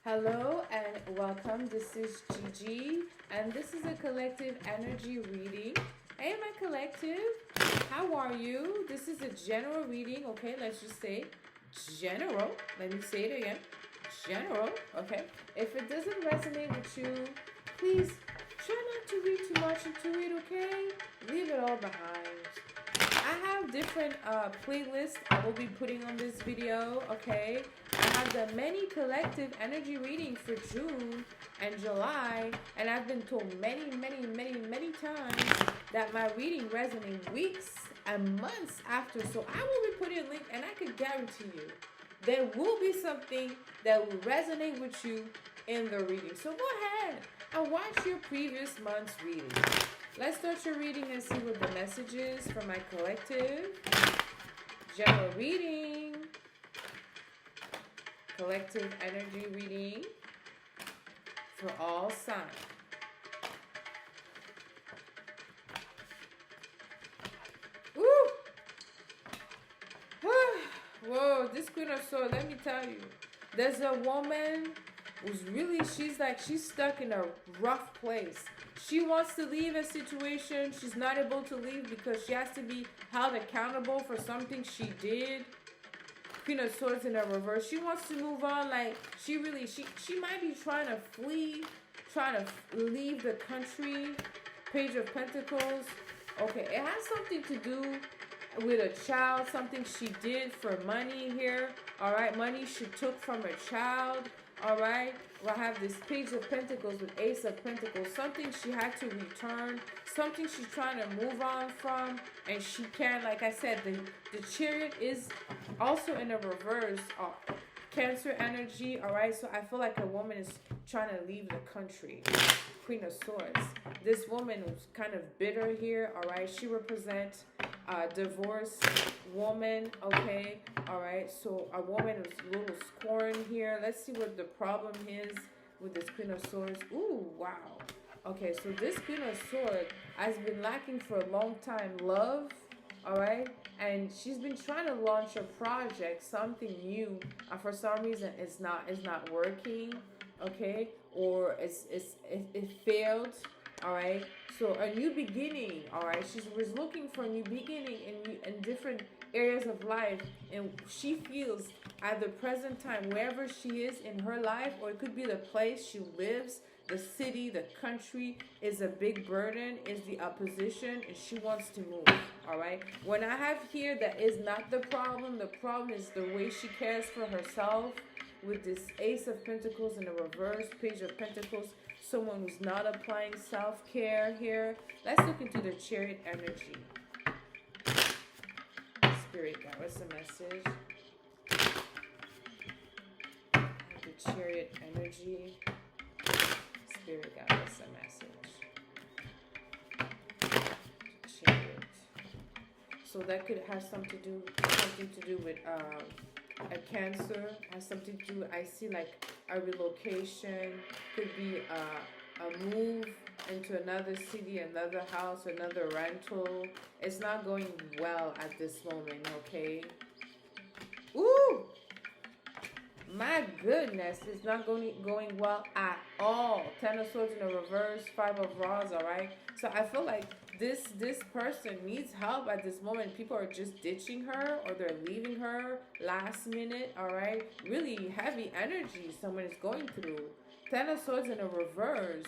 Hello and welcome. This is Gigi, and this is a collective energy reading. Hey, my collective, how are you? This is a general reading, okay? Let's just say general. Let me say it again. General, okay? If it doesn't resonate with you, please try not to read too much into it, okay? Leave it all behind. I have different playlists I will be putting on this video, okay? I have the many collective energy readings for June and July, and I've been told many times that my reading resonates weeks and months after. So I will be putting a link, and I can guarantee you there will be something that will resonate with you in the reading. So go ahead and watch your previous month's reading. Let's start your reading and see what the message is for my collective. General reading. Collective energy reading for all signs. Woo! Whoa, this Queen of Swords, let me tell you. There's a woman who's really, she's stuck in a rough place. She wants to leave a situation. She's not able to leave because she has to be held accountable for something she did. Queen of Swords in a reverse. She wants to move on. Like, she might be trying to flee, trying to leave the country. Page of Pentacles. Okay, it has something to do with a child, something she did for money here. All right, money she took from a child. All right, we'll have this Page of Pentacles with Ace of Pentacles. Something she had to return, something she's trying to move on from, and she can't. Like I said, the Chariot is also in a reverse. Cancer energy. All right, so I feel like a woman is trying to leave the country. Queen of Swords. This woman was kind of bitter here. All right, she represents a divorced woman. Okay, all right, so a woman is a little scorned here. Let's see what the problem is with this Queen of Swords. Ooh, wow. Okay, so this Queen of Swords has been lacking for a long time love. All right, and she's been trying to launch a project, something new, and for some reason it's not working. Okay, or it failed. All right, so a new beginning. All right, she was looking for a new beginning in different areas of life, and she feels at the present time, wherever she is in her life, or it could be the place she lives, the city, the country, is a big burden, is the opposition, and she wants to move. All right, when I have here, that is not the problem. The problem is the way she cares for herself. With this Ace of Pentacles in a reverse, Page of Pentacles, someone who's not applying self-care here. Let's look into the Chariot energy. Spirit, God, what's the message? The Chariot energy. Spirit, God, what's the message? Chariot. So that could have something to do with a Cancer. Has something to do, I see, like a relocation, could be a move into another city, another house, another rental. It's not going well at this moment. Okay. Ooh, my goodness, it's not going well at all. Ten of Swords in a reverse, Five of Rods. All right, so I feel like this person needs help at this moment. People are just ditching her, or they're leaving her last minute. All right, really heavy energy someone is going through. Ten of Swords in a reverse.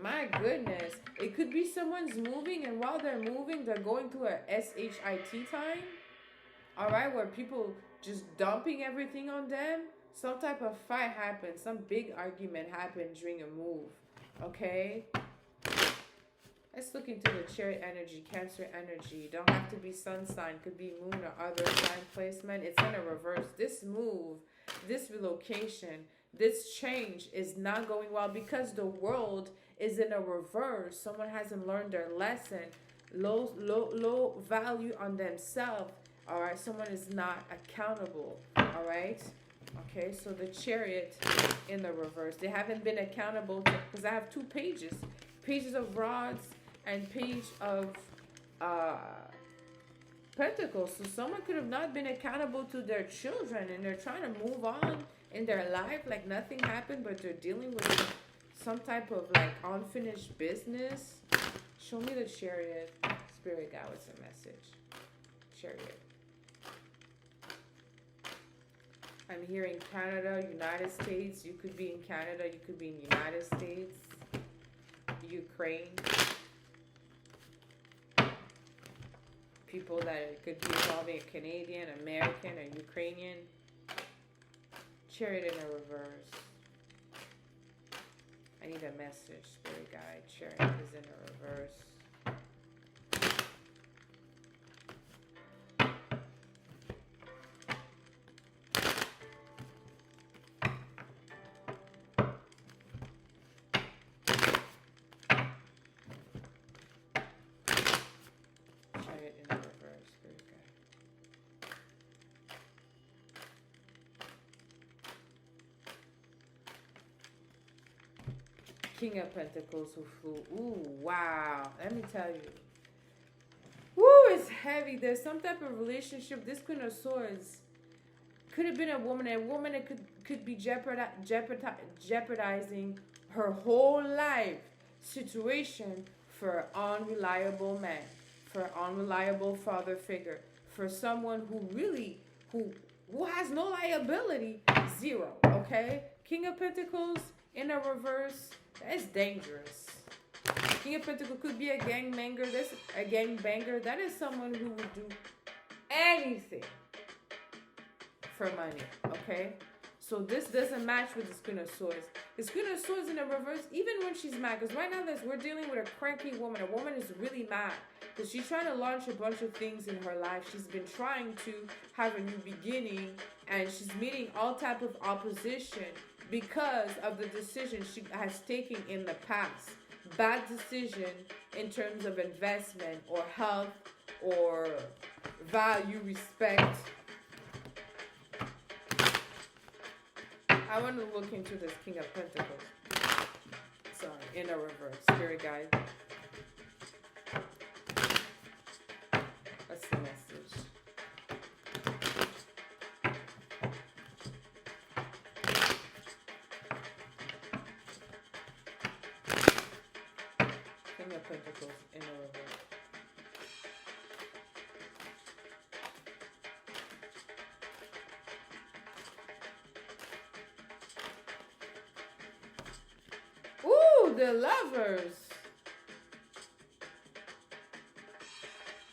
My goodness, it could be someone's moving, and while they're moving, they're going through a SHIT time. All right, where people just dumping everything on them. Some type of fight happened, some big argument happened during a move. Okay, let's look into the Chariot energy, Cancer energy. Don't have to be sun sign, could be moon or other sign placement. It's in a reverse. This move, this relocation, this change is not going well because the world is in a reverse. Someone hasn't learned their lesson. Low value on themselves. All right, someone is not accountable. All right. Okay, so the Chariot in the reverse. They haven't been accountable because I have two pages. Pages of Rods and Page of Pentacles. So someone could have not been accountable to their children, and they're trying to move on in their life, like nothing happened, but they're dealing with some type of like unfinished business. Show me the Chariot. Spirit guide with a message. Chariot. I'm hearing Canada, United States. You could be in Canada. You could be in the United States. Ukraine. People that it could be involving a Canadian, American, or Ukrainian. Chariot in a reverse. I need a message, Spirit guide. Chariot is in a reverse. King of Pentacles who flew. Ooh, wow. Let me tell you. Woo, it's heavy. There's some type of relationship. This Queen of Swords could have been a woman. A woman that could be jeopardizing her whole life situation for an unreliable man, for an unreliable father figure, for someone who really, who has no liability. Zero, okay? King of Pentacles in a reverse. That's dangerous. King of Pentacles could be a gangbanger. That's a gangbanger. That is someone who would do anything for money. Okay? So this doesn't match with this Queen of Swords. This Queen of Swords in a reverse, even when she's mad. Because right now we're dealing with a cranky woman. A woman is really mad. Because she's trying to launch a bunch of things in her life. She's been trying to have a new beginning. And she's meeting all type of opposition because of the decision she has taken in the past. Bad decision in terms of investment or health or value, respect. I want to look into this King of Pentacles. Sorry, in a reverse. Spirit guide. What's the message? Pentacles in a reverse. Ooh, the Lovers.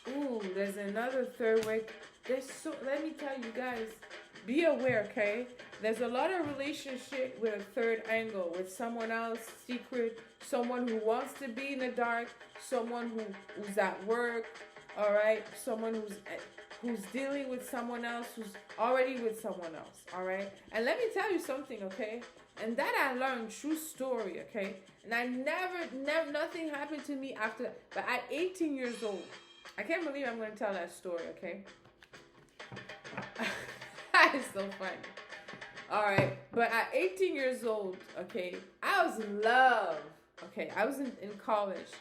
Ooh, there's another third way. Let me tell you guys, be aware, okay? There's a lot of relationship with a third angle, with someone else, secret, someone who wants to be in the dark, someone who's at work, all right? Someone who's dealing with someone else, who's already with someone else, all right? And let me tell you something, okay? And that I learned, true story, okay? And I never, nothing happened to me after that. But at 18 years old, I can't believe I'm going to tell that story, okay? That is so funny. All right, but at 18 years old, okay, I was in love. Okay, I was in college.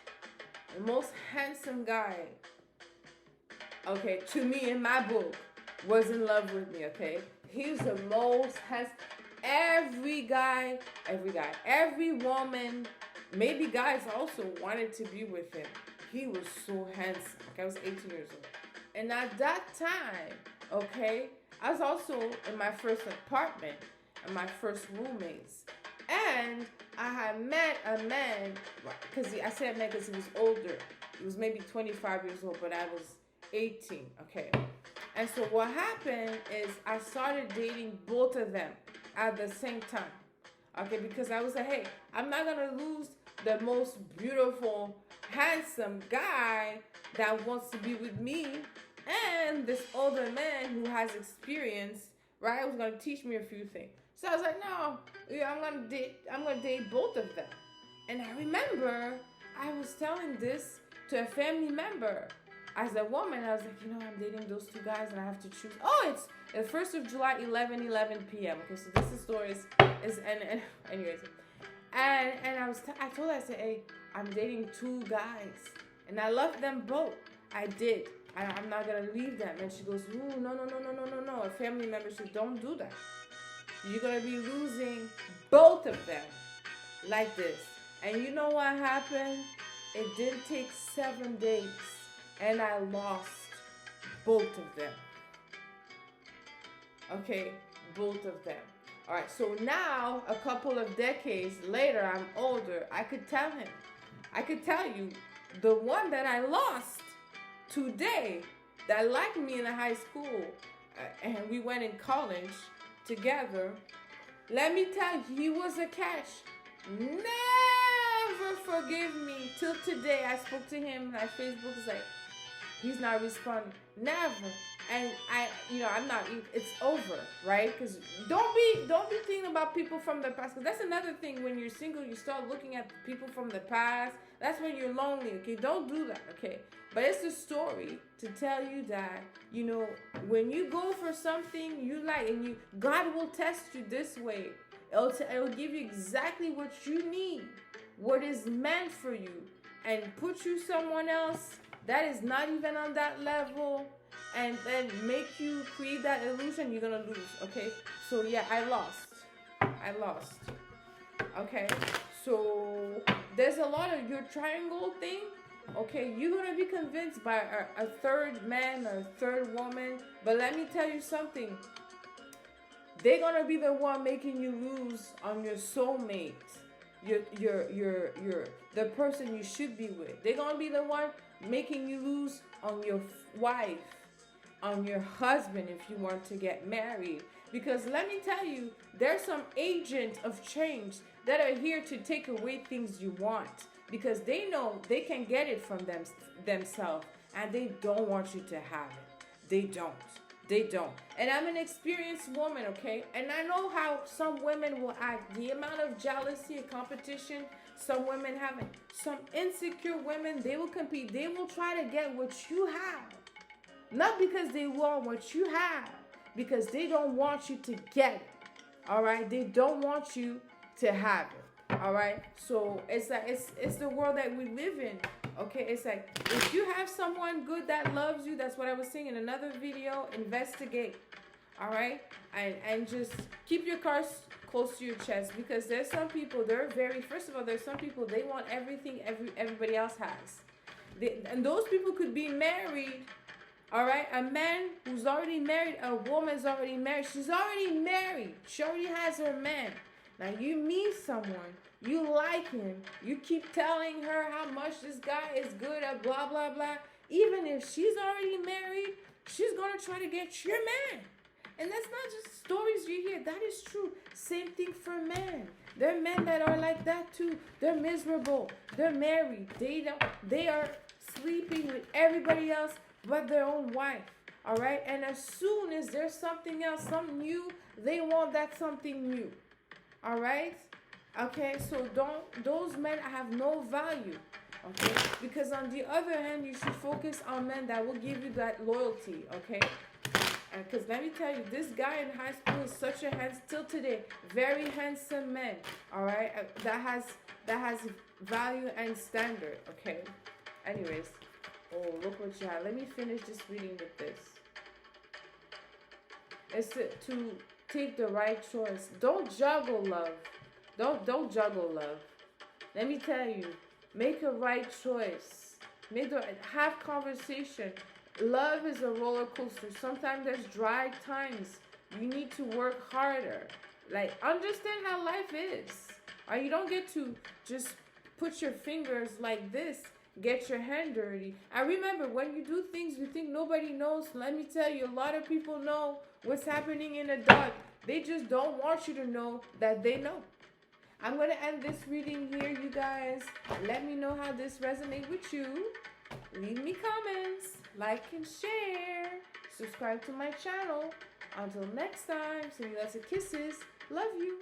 The most handsome guy, okay, to me in my book, was in love with me, okay? He was the most handsome. Every woman, maybe guys also wanted to be with him. He was so handsome. Okay, I was 18 years old. And at that time, okay, I was also in my first apartment and my first roommates. And I had met a man, because I said man because he was older. He was maybe 25 years old, but I was 18, okay? And so what happened is I started dating both of them at the same time, okay? Because I was like, hey, I'm not going to lose the most beautiful, handsome guy that wants to be with me and this older man who has experience, right? Who's going to teach me a few things. So I was like, no, yeah, I'm gonna date both of them. And I remember I was telling this to a family member. As a woman, I was like, I'm dating those two guys and I have to choose. Oh, it's the 1st of July, 11 p.m. Okay, so this is story is and anyways. And I told her, I said, hey, I'm dating two guys. And I love them both. I did. I'm not gonna leave them. And she goes, ooh, no. A family member said, don't do that. You're going to be losing both of them like this. And you know what happened? It didn't take 7 days. And I lost both of them. Okay, both of them. All right, so now, a couple of decades later, I'm older. I could tell you, the one that I lost today, that liked me in high school, and we went in college together, let me tell you, he was a catch. Never forgive me. Till today, I spoke to him, my Facebook is like, he's not responding. Never. And I'm not, it's over, right? Because don't be thinking about people from the past. Because that's another thing. When you're single, you start looking at people from the past. That's when you're lonely, okay? Don't do that, okay? But it's a story to tell you that, when you go for something you like, and God will test you this way. It'll give you exactly what you need, what is meant for you, and put you someone else that is not even on that level, and then make you create that illusion. You're gonna lose, okay? So yeah, I lost. Okay, so there's a lot of your triangle thing. Okay, you're gonna be convinced by a third man or a third woman, but let me tell you something. They're gonna be the one making you lose on your soulmate, the person you should be with. They're gonna be the one making you lose on your wife, on your husband if you want to get married. Because let me tell you, there's some agent of change that are here to take away things you want, because they know they can get it from themselves, and they don't want you to have it. They don't. And I'm an experienced woman, okay? And I know how some women will act. The amount of jealousy and competition some women have. Some insecure women, they will compete. They will try to get what you have. Not because they want what you have, because they don't want you to get it. All right? They don't want you to have it. All right? So it's like it's the world that we live in. Okay, it's like, if you have someone good that loves you, that's what I was saying in another video, investigate. All right? And just keep your cards close to your chest, because there's some people, first of all, there's some people, they want everything everybody else has. And those people could be married. All right? A man who's already married, a woman's already married. She's already married. She already has her man. Now you meet someone, you like him, you keep telling her how much this guy is good at blah, blah, blah. Even if she's already married, she's going to try to get your man. And that's not just stories you hear. That is true. Same thing for men. There are men that are like that too. They're miserable. They're married. They are sleeping with everybody else but their own wife. All right? And as soon as there's something else, something new, they want that something new. All right? Okay, so those men have no value. Okay? Because on the other hand, you should focus on men that will give you that loyalty. Okay? Because let me tell you, this guy in high school is such a still today, very handsome man. All right? That has value and standard. Okay? Anyways. Oh, look what you have. Let me finish this reading with this. It's to take the right choice. Don't juggle love. Don't juggle love. Let me tell you, make a right choice. Have conversation. Love is a roller coaster. Sometimes there's dry times. You need to work harder. Like, understand how life is. Or you don't get to just put your fingers like this, get your hand dirty. And remember, when you do things you think nobody knows, let me tell you, a lot of people know what's happening in the dark. They just don't want you to know that they know. I'm going to end this reading here, you guys. Let me know how this resonates with you. Leave me comments, like and share. Subscribe to my channel. Until next time, sending lots of kisses. Love you.